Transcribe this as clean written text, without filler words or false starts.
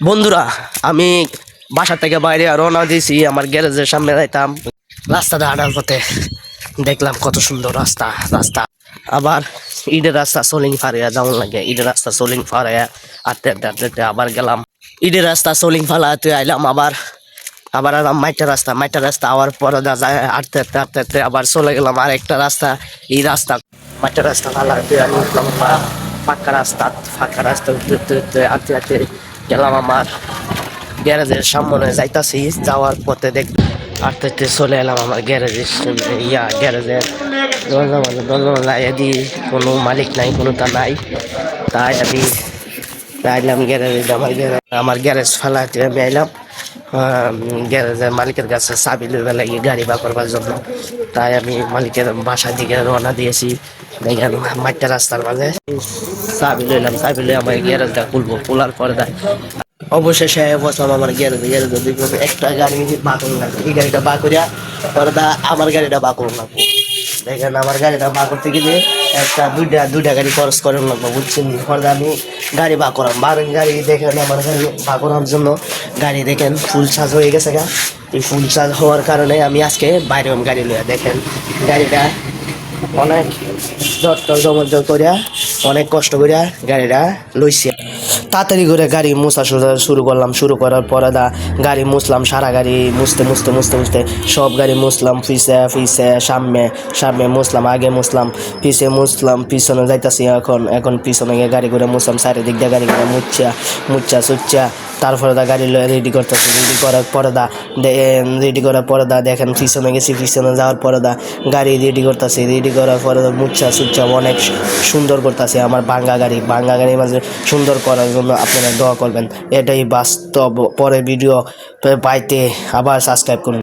বন্ধুরা, আমি বাসা থেকে বাইরে রওনা দিয়েছি। আমার গ্যারেজের সামনে যাইতাম, রাস্তাটা হাঁটার পথে দেখলাম কত সুন্দর রাস্তা রাস্তা আবার ঈদের রাস্তা সোলিং ফারিয়া যেমন লাগে, ঈদের রাস্তা সোলিং ফারিয়া আটতে আটতে আটতে আটতে আবার গেলাম ঈদের রাস্তা সোলিং ফালাতে আইলাম। আবার আবার এলাম মাইটা রাস্তা আবার পরে যায় আটতে আটতে আটতে আটতে আবার চলে গেলাম আর একটা রাস্তা। এই রাস্তা মাইটা রাস্তা ফালাতে আমি উঠলাম ফাঁকা রাস্তা উঠতে উঠতে উঠতে আটতে আটতে গেলাম আমার গ্যারেজের সামনে। যাইতাছি, যাওয়ার পথে আস্তে আস্তে চলে এলাম আমার গ্যারেজের গ্যারেজের দরজা লাগিয়ে দিই। কোনো মালিক নাই, কোনো তা নাই, তাই আমি আইলাম গ্যারেজে। আমার গ্যারেজ ফেলাতে আমি আইলাম গ্যারেজের মালিকের কাছে চাবি লইবার লাগে গাড়ি বা করবার জন্য। তাই আমি মালিকের বাসার দিকে রওনা দিয়েছি। দেখেন মাঠটা রাস্তার মাঝে চাবি লইলাম, চাবি লই আমার গ্যারেজটা খুলবো। খোলার পরে অবশেষে বসলাম আমার গ্যারেজে দেখলাম একটা গাড়ি বা করুন লাগবে। এই গাড়িটা বা করিয়া পরে আমার গাড়িটা বা করুন লাগবো। দেখেন আমার গাড়িটা বা করতে গেলে একটা দুইটা গাড়ি খরচ করেন লাগবো, বুঝছেন? পরে আমি গাড়ি বা করাম গাড়ি দেখেন আমার গাড়ি বা করার জন্য গাড়ি দেখেন ফুল চার্জ হয়ে গেছে গা। এই ফুল চার্জ হওয়ার কারণে আমি আজকে বাইরে গাড়ি লইয়া দেখেন গাড়িটা অনেক জমজল করিয়া অনেক কষ্ট করিয়া গাড়িটা লইছি। তাড়াতাড়ি করে গাড়ি মোছা শুরু করলাম। শুরু করার পরে গাড়ি মুছলাম, সারা গাড়ি মুছতে মুছতে মুছতে মুছতে সব গাড়ি মুছলাম। ফিসে সামনে মুছলাম, আগে মুছলাম, পিছে মুছলাম, পিছনে যাইতাছি। এখন পিছনে গিয়ে গাড়ি করে মুছলাম, চারিদিক দিয়ে গাড়ি করে মুচ্ছা তারপরে গাড়ি রেডি করতেছি। রেডি করার পরে দেখেন পিছনে গেছি, পিছনে যাওয়ার পরে গাড়ি রেডি করতেছি। রেডি করার পরে মুচ্ছা অনেক সুন্দর করতেছে আমার ভাঙ্গা গাড়ি মাঝে সুন্দর করার জন্য আপনারা দোয়া করবেন। এটাই বাস্তব। পরে ভিডিও পাইতে আবার সাবস্ক্রাইব করুন।